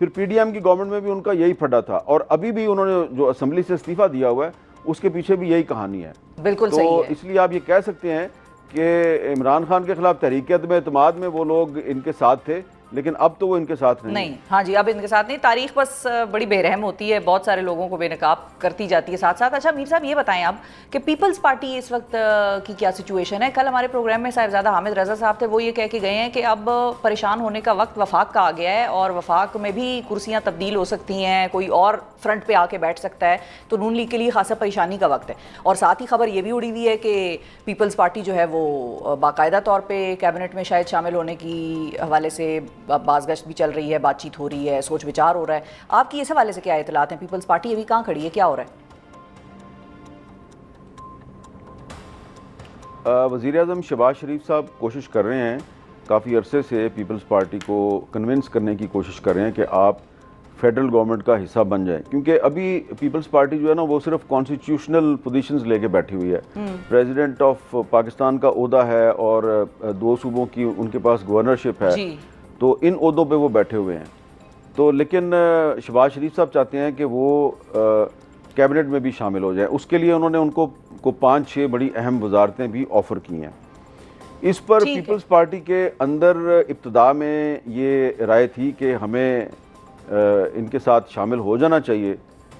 پھر P D M کی government میں بھی ان کا یہی پھڈا تھا، اور ابھی بھی انہوں نے جو اسمبلی سے استعفیٰ دیا ہوا ہے اس کے پیچھے بھی یہی کہانی ہے. بالکل صحیح ہے. تو اس لیے آپ یہ کہہ سکتے ہیں کہ عمران خان کے خلاف تحریک عدم اعتماد میں وہ لوگ ان کے ساتھ تھے، لیکن اب تو وہ ان کے ساتھ نہیں. ہاں جی، اب ان کے ساتھ نہیں. تاریخ بس بڑی بے رحم ہوتی ہے، بہت سارے لوگوں کو بے نقاب کرتی جاتی ہے ساتھ ساتھ. اچھا میر صاحب یہ بتائیں آپ کہ پیپلز پارٹی اس وقت کی کیا سچویشن ہے؟ کل ہمارے پروگرام میں صاحبزادہ حامد رضا صاحب تھے، وہ یہ کہہ کے گئے ہیں کہ اب پریشان ہونے کا وقت وفاق کا آ گیا ہے، اور وفاق میں بھی کرسیاں تبدیل ہو سکتی ہیں، کوئی اور فرنٹ پہ آ کے بیٹھ سکتا ہے، تو نون لیگ کے لیے خاصا پریشانی کا وقت ہے. اور ساتھ ہی خبر یہ بھی اڑی ہوئی ہے کہ پیپلز پارٹی جو ہے وہ باقاعدہ طور پہ کیبنٹ میں شاید شامل ہونے کی حوالے سے باز گشت بھی چل رہی ہے، بات چیت ہو رہی ہے، سوچ وچار ہو رہا ہے. آپ کی اس حوالے سے کیا اطلاعات ہیں؟ پیپلز پارٹی ابھی کہاں کھڑی ہے، کیا ہو رہا ہے؟ وزیر اعظم شہباز شریف صاحب کوشش کر رہے ہیں کافی عرصے سے، پیپلز پارٹی کو کنونس کرنے کی کوشش کر رہے ہیں کہ آپ فیڈرل گورنمنٹ کا حصہ بن جائیں، کیونکہ ابھی پیپلز پارٹی جو ہے نا وہ صرف کانسٹیٹیوشنل پوزیشنز لے کے بیٹھی ہوئی ہے. پریزیڈنٹ آف پاکستان کا عہدہ ہے اور 2 صوبوں کی ان کے پاس گورنرشپ ہے، تو ان عہدوں پہ وہ بیٹھے ہوئے ہیں. تو لیکن شہباز شریف صاحب چاہتے ہیں کہ وہ کیبنٹ میں بھی شامل ہو جائیں. اس کے لیے انہوں نے ان کو 5-6 بڑی اہم وزارتیں بھی آفر کی ہیں. اس پر پیپلز پارٹی کے اندر ابتدا میں یہ رائے تھی کہ ہمیں ان کے ساتھ شامل ہو جانا چاہیے،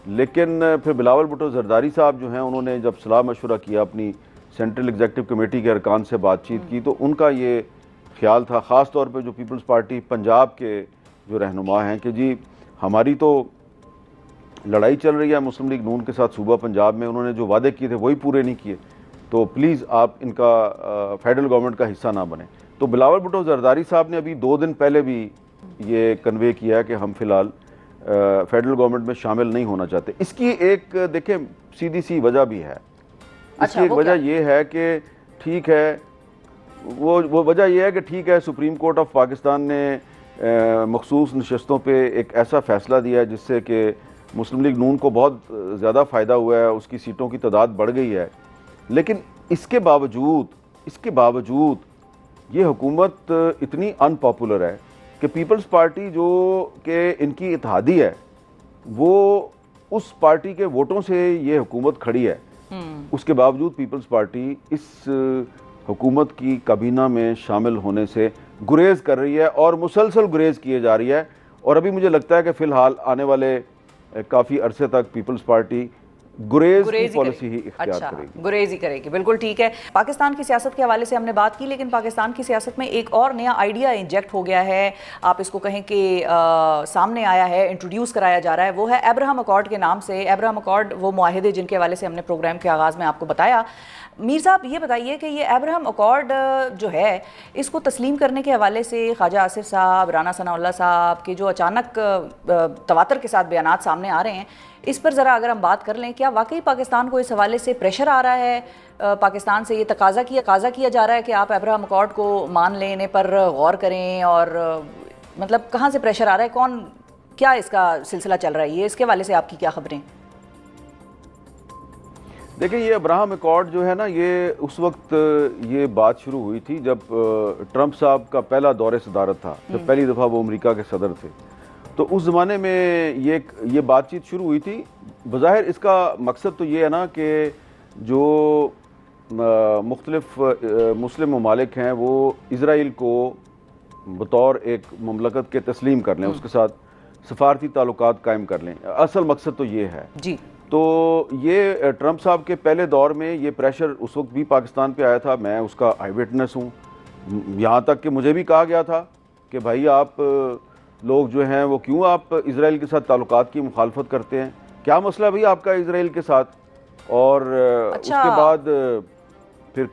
لیکن پھر بلاول بھٹو زرداری صاحب جو ہیں انہوں نے جب صلاح مشورہ کیا، اپنی سینٹرل ایگزیکٹو کمیٹی کے ارکان سے بات چیت کی، تو ان کا یہ خیال تھا، خاص طور پہ جو پیپلز پارٹی پنجاب کے جو رہنما ہیں، کہ جی ہماری تو لڑائی چل رہی ہے مسلم لیگ نون کے ساتھ صوبہ پنجاب میں، انہوں نے جو وعدے کیے تھے وہی پورے نہیں کیے، تو پلیز آپ ان کا فیڈرل گورنمنٹ کا حصہ نہ بنیں. تو بلاول بھٹو زرداری صاحب نے ابھی 2 دن پہلے بھی یہ کنوے کیا ہے کہ ہم فی الحال فیڈرل گورنمنٹ میں شامل نہیں ہونا چاہتے. اس کی ایک دیکھیں سیدھی سی وجہ بھی ہے. اس کی ایک وجہ یہ ہے کہ ٹھیک ہے، وہ وجہ یہ ہے کہ ٹھیک ہے سپریم کورٹ آف پاکستان نے مخصوص نشستوں پہ ایک ایسا فیصلہ دیا ہے جس سے کہ مسلم لیگ نون کو بہت زیادہ فائدہ ہوا ہے، اس کی سیٹوں کی تعداد بڑھ گئی ہے. لیکن اس کے باوجود یہ حکومت اتنی ان پاپولر ہے کہ پیپلز پارٹی جو کہ ان کی اتحادی ہے، وہ اس پارٹی کے ووٹوں سے یہ حکومت کھڑی ہے. اس کے باوجود پیپلز پارٹی اس حکومت کی کابینہ میں شامل ہونے سے گریز کر رہی ہے، اور مسلسل گریز کیے جا رہی ہے. اور ابھی مجھے لگتا ہے کہ فی الحال آنے والے کافی عرصے تک پیپلز پارٹی گریز کی پالیسی ہی اختیار کرے گی. گریز ہی کرے گی، بالکل ٹھیک ہے. پاکستان کی سیاست کے حوالے سے ہم نے بات کی، لیکن پاکستان کی سیاست میں ایک اور نیا آئیڈیا انجیکٹ ہو گیا ہے، آپ اس کو کہیں کہ سامنے آیا ہے، انٹروڈیوس کرایا جا رہا ہے، وہ ہے ایبراہم اکارڈ کے نام سے. ایبراہم اکارڈ وہ معاہدے جن کے حوالے سے ہم نے پروگرام کے آغاز میں آپ کو بتایا. میر صاحب یہ بتائیے کہ یہ ایبراہم اکارڈ جو ہے اس کو تسلیم کرنے کے حوالے سے خواجہ آصف صاحب، رانا ثناء اللہ صاحب کے جو اچانک تواتر کے ساتھ بیانات سامنے آ رہے ہیں، اس پر ذرا اگر ہم بات کر لیں، کیا واقعی پاکستان کو اس حوالے سے پریشر آ رہا ہے؟ پاکستان سے یہ تقاضا کیا جا رہا ہے کہ آپ ایبراہم اکارڈ کو مان لیں، انہیں پر غور کریں، اور مطلب کہاں سے پریشر آ رہا ہے؟ کون کیا اس کا سلسلہ چل رہا ہے؟ یہ اس کے حوالے سے آپ کی کیا خبریں؟ دیکھیں یہ ابراہم اکارڈ جو ہے نا، یہ اس وقت یہ بات شروع ہوئی تھی جب ٹرمپ صاحب کا پہلا دور صدارت تھا، جب پہلی دفعہ وہ امریکہ کے صدر تھے. تو اس زمانے میں یہ بات چیت شروع ہوئی تھی. بظاہر اس کا مقصد تو یہ ہے نا کہ جو مختلف مسلم ممالک ہیں وہ اسرائیل کو بطور ایک مملکت کے تسلیم کر لیں، اس کے ساتھ سفارتی تعلقات قائم کر لیں. اصل مقصد تو یہ ہے. جی. تو یہ ٹرمپ صاحب کے پہلے دور میں یہ پریشر اس وقت بھی پاکستان پہ آیا تھا. میں اس کا آئی وٹنس ہوں. یہاں تک کہ مجھے بھی کہا گیا تھا کہ بھائی آپ لوگ جو ہیں وہ کیوں آپ اسرائیل کے ساتھ تعلقات کی مخالفت کرتے ہیں؟ کیا مسئلہ بھائی آپ کا اسرائیل کے ساتھ؟ اور اس کے بعد پھر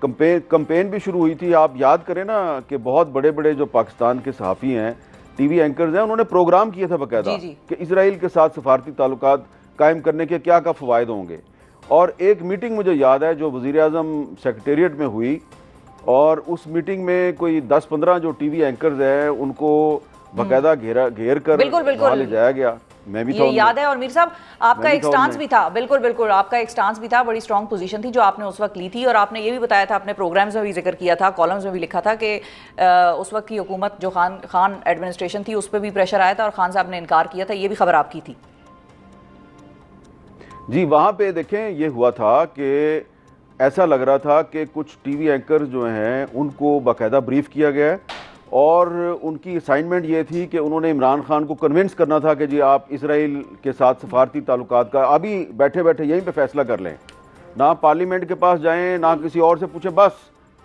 کمپین بھی شروع ہوئی تھی. آپ یاد کریں نا کہ بہت بڑے بڑے جو پاکستان کے صحافی ہیں، ٹی وی اینکرز ہیں، انہوں نے پروگرام کیا تھا باقاعدہ کہ اسرائیل کے ساتھ سفارتی تعلقات قائم کرنے کے کیا فوائد ہوں گے. اور ایک میٹنگ مجھے یاد ہے جو وزیر اعظم سیکریٹریٹ میں ہوئی، اور اس میٹنگ میں کوئی 10-15 جو ٹی وی اینکرز ہیں ان کو باقاعدہ گھیر کر وہاں لے جایا گیا. میں بھی تھا یہ یاد ہے. اور میر صاحب آپ کا ایک میں سٹانس بھی تھا, بالکل بالکل آپ کا ایک سٹانس بھی تھا, بڑی اسٹرانگ پوزیشن تھی جو آپ نے اس وقت لی تھی, اور آپ نے یہ بھی بتایا تھا, اپنے پروگرامز میں بھی ذکر کیا تھا, کالمز میں بھی لکھا تھا کہ اس وقت کی حکومت جو خان ایڈمنسٹریشن تھی اس پہ بھی پریشر آیا تھا اور خان صاحب نے انکار کیا تھا. یہ بھی خبر آپ کی تھی. جی وہاں پہ دیکھیں یہ ہوا تھا کہ ایسا لگ رہا تھا کہ کچھ ٹی وی اینکر جو ہیں ان کو باقاعدہ بریف کیا گیا ہے, اور ان کی اسائنمنٹ یہ تھی کہ انہوں نے عمران خان کو کنونس کرنا تھا کہ جی آپ اسرائیل کے ساتھ سفارتی تعلقات کا ابھی بیٹھے بیٹھے یہیں پہ فیصلہ کر لیں, نہ پارلیمنٹ کے پاس جائیں نہ کسی اور سے پوچھیں, بس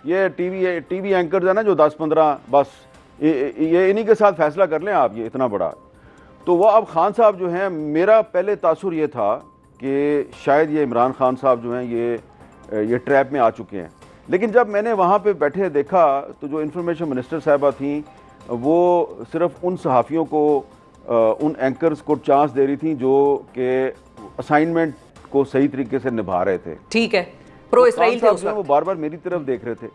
یہ ٹی وی اینکرز ہیں نا جو 10-15, بس یہ انہی کے ساتھ فیصلہ کر لیں آپ, یہ اتنا بڑا. تو وہ اب خان صاحب جو ہیں, میرا پہلے تاثر یہ تھا کہ شاید یہ عمران خان صاحب جو ہیں یہ ٹریپ میں آ چکے ہیں. لیکن جب میں نے وہاں پہ بیٹھے دیکھا تو جو انفارمیشن منسٹر صاحبہ تھیں وہ صرف ان صحافیوں کو, ان اینکرز کو چانس دے رہی تھیں جو کہ اسائنمنٹ کو صحیح طریقے سے نبھا رہے تھے. ٹھیک ہے, پرو اسرائیل تھے اس وقت. وہ بار بار میری طرف دیکھ رہے تھے,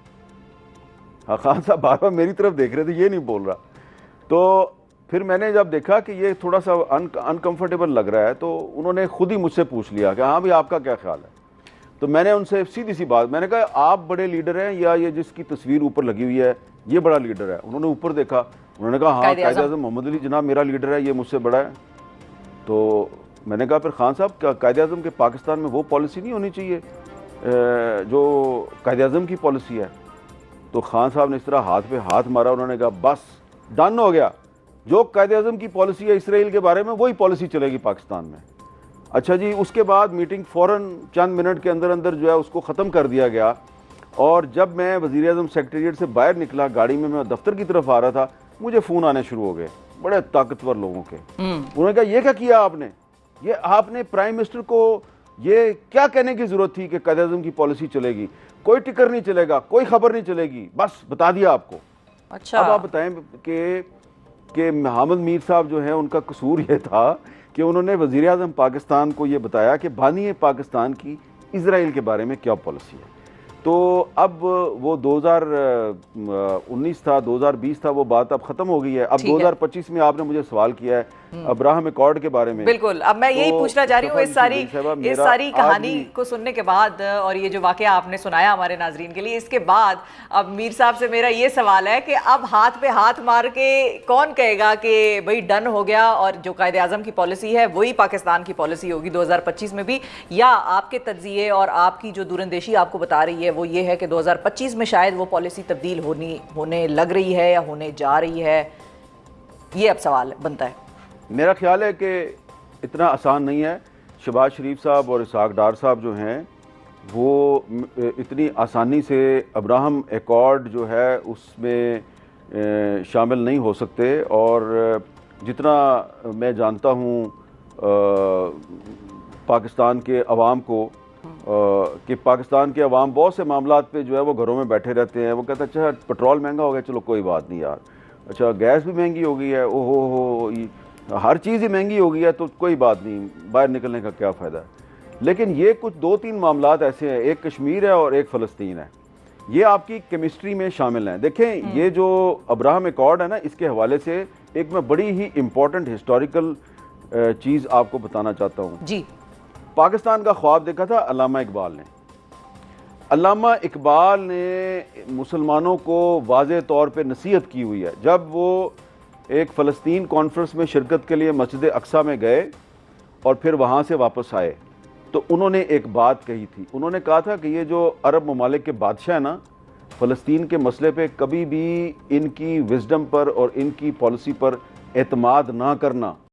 ہاں خان صاحب بار بار میری طرف دیکھ رہے تھے, یہ نہیں بول رہا. تو پھر میں نے جب دیکھا کہ یہ تھوڑا سا انکمفرٹیبل لگ رہا ہے تو انہوں نے خود ہی مجھ سے پوچھ لیا کہ ہاں بھی آپ کا کیا خیال ہے. تو میں نے ان سے سیدھی سی بات, میں نے کہا آپ بڑے لیڈر ہیں یا یہ جس کی تصویر اوپر لگی ہوئی ہے یہ بڑا لیڈر ہے؟ انہوں نے اوپر دیکھا, انہوں نے کہا ہاں قائد اعظم محمد علی جناب میرا لیڈر ہے, یہ مجھ سے بڑا ہے. تو میں نے کہا پھر خان صاحب کیا قائد اعظم کے پاکستان میں وہ پالیسی نہیں ہونی چاہیے جو قائد اعظم کی پالیسی ہے؟ تو خان صاحب نے اس طرح ہاتھ پہ ہاتھ مارا, انہوں نے کہا بس ڈن ہو گیا, جو قائد اعظم کی پالیسی ہے اسرائیل کے بارے میں وہی پالیسی چلے گی پاکستان میں. اچھا جی, اس کے بعد میٹنگ فوراً چند منٹ کے اندر اندر جو ہے اس کو ختم کر دیا گیا, اور جب میں وزیر اعظم سیکریٹریٹ سے باہر نکلا گاڑی میں دفتر کی طرف آ رہا تھا, مجھے فون آنے شروع ہو گئے بڑے طاقتور لوگوں کے. انہوں نے کہا یہ کیا کیا آپ نے, یہ آپ نے پرائم منسٹر کو یہ کیا کہنے کی ضرورت تھی کہ قائد اعظم کی پالیسی چلے گی, کوئی ٹکر نہیں چلے گا, کوئی خبر نہیں چلے گی, بس بتا دیا آپ کو. اچھا, اب آپ بتائیں کہ حامد میر صاحب جو ہیں ان کا قصور یہ تھا کہ انہوں نے وزیر اعظم پاکستان کو یہ بتایا کہ بانی پاکستان کی اسرائیل کے بارے میں کیا پالیسی ہے. تو اب وہ 2019 تھا 2020 تھا, وہ بات اب ختم ہو گئی ہے. اب 2025 میں آپ نے مجھے سوال کیا ہے ابراہم ایکارڈ کے بارے میں. بالکل, اب میں یہی پوچھنا چاہ رہی ہوں اس ساری کہانی کو سننے کے بعد, اور یہ جو واقعہ آپ نے سنایا ہمارے ناظرین کے لیے, اس کے بعد اب میر صاحب سے میرا یہ سوال ہے کہ اب ہاتھ پہ ہاتھ مار کے کون کہے گا کہ بھئی ڈن ہو گیا اور جو قائد اعظم کی پالیسی ہے وہی پاکستان کی پالیسی ہوگی 2025 میں بھی, یا آپ کے تجزیے اور آپ کی جو دوراندیشی آپ کو بتا رہی ہے وہ یہ ہے کہ 2025 میں شاید وہ پالیسی تبدیل ہونے لگ رہی ہے یا ہونے جا رہی ہے؟ یہ اب سوال بنتا ہے. میرا خیال ہے کہ اتنا آسان نہیں ہے. شہباز شریف صاحب اور اسحاق ڈار صاحب جو ہیں وہ اتنی آسانی سے ابراہم ایکارڈ جو ہے اس میں شامل نہیں ہو سکتے, اور جتنا میں جانتا ہوں پاکستان کے عوام کو, کہ پاکستان کے عوام بہت سے معاملات پہ جو ہے وہ گھروں میں بیٹھے رہتے ہیں, وہ کہتے ہیں اچھا پٹرول مہنگا ہو گیا, چلو کوئی بات نہیں یار, اچھا گیس بھی مہنگی ہو گئی ہے, او ہو ہر چیز ہی مہنگی ہو گئی ہے تو کوئی بات نہیں, باہر نکلنے کا کیا فائدہ ہے. لیکن یہ کچھ 2-3 معاملات ایسے ہیں, ایک کشمیر ہے اور ایک فلسطین ہے, یہ آپ کی کیمسٹری میں شامل ہیں. دیکھیں یہ جو ابراہم ایکارڈ ہے نا, اس کے حوالے سے ایک میں بڑی ہی امپورٹنٹ ہسٹوریکل چیز آپ کو بتانا چاہتا ہوں. جی, پاکستان کا خواب دیکھا تھا علامہ اقبال نے. علامہ اقبال نے مسلمانوں کو واضح طور پہ نصیحت کی ہوئی ہے. جب وہ ایک فلسطین کانفرنس میں شرکت کے لیے مسجد اقصیٰ میں گئے اور پھر وہاں سے واپس آئے تو انہوں نے ایک بات کہی تھی. انہوں نے کہا تھا کہ یہ جو عرب ممالک کے بادشاہ ہیں نا, فلسطین کے مسئلے پہ کبھی بھی ان کی وزڈم پر اور ان کی پالیسی پر اعتماد نہ کرنا.